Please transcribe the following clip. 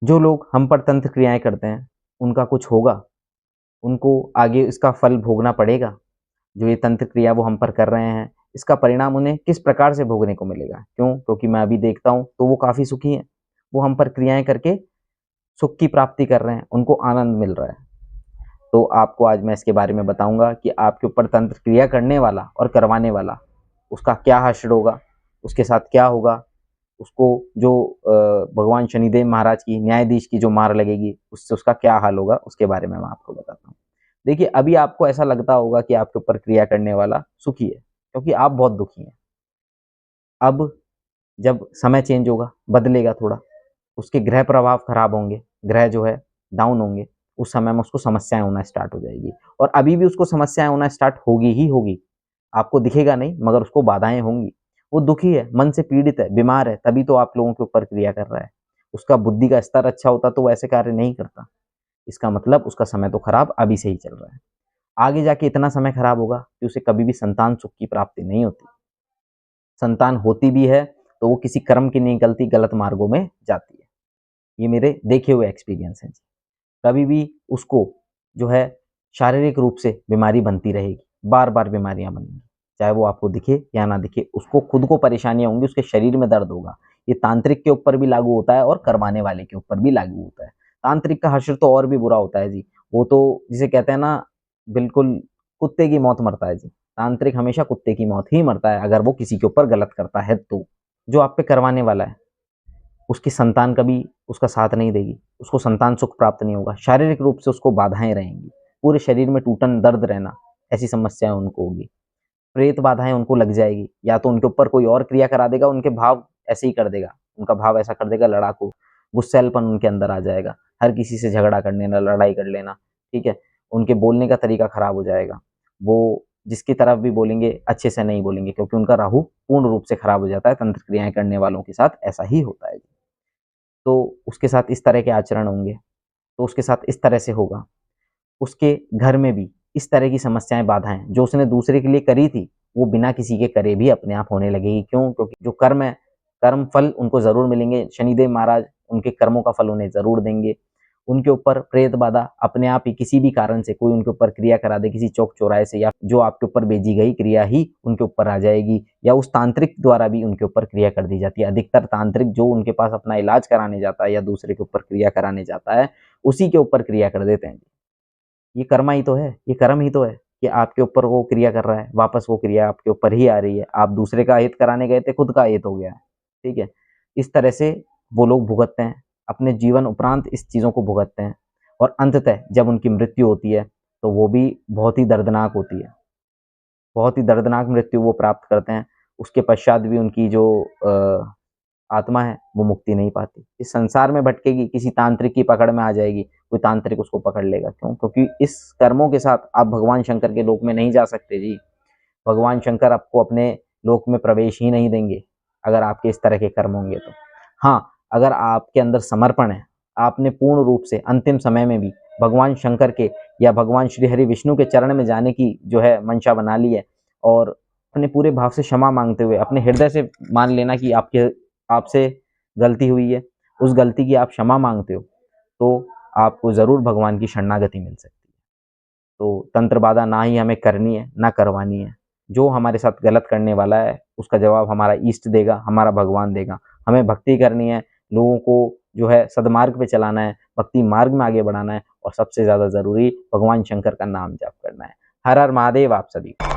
जो लोग हम पर तंत्र क्रियाएँ करते हैं, उनका कुछ होगा, उनको आगे इसका फल भोगना पड़ेगा। जो ये तंत्र क्रिया वो हम पर कर रहे हैं, इसका परिणाम उन्हें किस प्रकार से भोगने को मिलेगा? क्यों? क्योंकि मैं अभी देखता हूँ तो वो काफ़ी सुखी हैं। वो हम पर क्रियाएँ करके सुख की प्राप्ति कर रहे हैं, उनको आनंद मिल रहा है। तो आपको आज मैं इसके बारे में बताऊँगा कि आपके ऊपर तंत्र क्रिया करने वाला और करवाने वाला, उसका क्या हश्र होगा, उसके साथ क्या होगा, उसको जो भगवान शनिदेव महाराज की न्यायाधीश की जो मार लगेगी, उससे उसका क्या हाल होगा, उसके बारे में मैं आपको बताता हूँ। देखिए, अभी आपको ऐसा लगता होगा कि आपके ऊपर क्रिया करने वाला सुखी है, क्योंकि आप बहुत दुखी हैं। अब जब समय चेंज होगा, बदलेगा थोड़ा, उसके ग्रह प्रभाव खराब होंगे, ग्रह जो है डाउन होंगे, उस समय में उसको समस्याएँ होना स्टार्ट हो जाएगी और अभी भी उसको समस्याएँ होना स्टार्ट होगी ही होगी। आपको दिखेगा नहीं मगर उसको बाधाएँ होंगी। वो दुखी है, मन से पीड़ित है, बीमार है, तभी तो आप लोगों के ऊपर क्रिया कर रहा है। उसका बुद्धि का स्तर अच्छा होता तो वो ऐसे कार्य नहीं करता। इसका मतलब उसका समय तो खराब अभी से ही चल रहा है। आगे जाके इतना समय खराब होगा कि उसे कभी भी संतान सुख की प्राप्ति नहीं होती। संतान होती भी है तो वो किसी कर्म की निकलती गलत मार्गों में जाती है। ये मेरे देखे हुए एक्सपीरियंस हैं। कभी भी उसको जो है शारीरिक रूप से बीमारी बनती रहेगी, बार बार बीमारियां बनेंगी, चाहे वो आपको दिखे या ना दिखे, उसको खुद को परेशानियां होंगी, उसके शरीर में दर्द होगा। ये तांत्रिक के ऊपर भी लागू होता है और करवाने वाले के ऊपर भी लागू होता है। तांत्रिक का हश्र तो और भी बुरा होता है जी। वो तो जिसे कहते हैं ना, बिल्कुल कुत्ते की मौत मरता है जी। तांत्रिक हमेशा कुत्ते की मौत ही मरता है अगर वो किसी के ऊपर गलत करता है तो। जो आप पे करवाने वाला है उसकी संतान कभी उसका साथ नहीं देगी, उसको संतान सुख प्राप्त नहीं होगा, शारीरिक रूप से उसको बाधाएं रहेंगी, पूरे शरीर में टूटन दर्द रहना, ऐसी समस्याएं उनको होगी। प्रेत बाधाएं उनको लग जाएगी, या तो उनके ऊपर कोई और क्रिया करा देगा, उनके भाव ऐसे ही कर देगा, उनका भाव ऐसा कर देगा लड़ाकू, गुस्सैलपन उनके अंदर आ जाएगा, हर किसी से झगड़ा कर लेना, लड़ाई कर लेना, ठीक है। उनके बोलने का तरीका खराब हो जाएगा, वो जिसकी तरफ भी बोलेंगे अच्छे से नहीं बोलेंगे, क्योंकि उनका राहु पूर्ण रूप से खराब हो जाता है। तंत्र क्रियाएं करने वालों के साथ ऐसा ही होता है। तो उसके साथ इस तरह के आचरण होंगे, तो उसके साथ इस तरह से होगा। उसके घर में भी इस तरह की समस्याएं, बाधाएं जो उसने दूसरे के लिए करी थी, वो बिना किसी के करे भी अपने आप होने लगेगी। क्यों? क्योंकि जो कर्म है, कर्म फल उनको जरूर मिलेंगे। शनिदेव महाराज उनके कर्मों का फल उन्हें जरूर देंगे। उनके ऊपर प्रेत बाधा अपने आप ही किसी भी कारण से कोई उनके ऊपर क्रिया करा दे, किसी चौक चौराहे से, या जो आपके ऊपर भेजी गई क्रिया ही उनके ऊपर आ जाएगी, या उस तांत्रिक द्वारा भी उनके ऊपर क्रिया कर दी जाती है। अधिकतर तांत्रिक जो उनके पास अपना इलाज कराने जाता है या दूसरे के ऊपर क्रिया कराने जाता है, उसी के ऊपर क्रिया कर देते हैं। ये कर्मा ही तो है, ये कर्म ही तो है कि आपके ऊपर वो क्रिया कर रहा है, वापस वो क्रिया आपके ऊपर ही आ रही है। आप दूसरे का हित कराने गए थे, खुद का हित हो गया है, ठीक है। इस तरह से वो लोग भुगतते हैं, अपने जीवन उपरांत इस चीज़ों को भुगतते हैं, और अंततः जब उनकी मृत्यु होती है तो वो भी बहुत ही दर्दनाक होती है। बहुत ही दर्दनाक मृत्यु वो प्राप्त करते हैं। उसके पश्चात भी उनकी जो आत्मा है वो मुक्ति नहीं पाती, इस संसार में भटकेगी, किसी तांत्रिक की पकड़ में आ जाएगी, कोई तांत्रिक उसको पकड़ लेगा। क्यों? क्योंकि इस कर्मों के साथ आप भगवान शंकर के लोक में नहीं जा सकते जी। भगवान शंकर आपको अपने लोक में प्रवेश ही नहीं देंगे अगर आपके इस तरह के कर्म होंगे तो। हाँ, अगर आपके अंदर समर्पण है, आपने पूर्ण रूप से अंतिम समय में भी भगवान शंकर के या भगवान श्री हरि विष्णु के चरण में जाने की जो है मंशा बना ली है, और अपने पूरे भाव से क्षमा मांगते हुए अपने हृदय से मान लेना कि आपसे गलती हुई है, उस गलती की आप क्षमा मांगते हो, तो आपको ज़रूर भगवान की शरणागति मिल सकती है। तो तंत्र बाधा ना ही हमें करनी है, ना करवानी है। जो हमारे साथ गलत करने वाला है, उसका जवाब हमारा ईष्ट देगा, हमारा भगवान देगा। हमें भक्ति करनी है, लोगों को जो है सद्मार्ग पे चलाना है, भक्ति मार्ग में आगे बढ़ाना है, और सबसे ज़्यादा ज़रूरी भगवान शंकर का नाम जाप करना है। हर हर महादेव आप सभी को।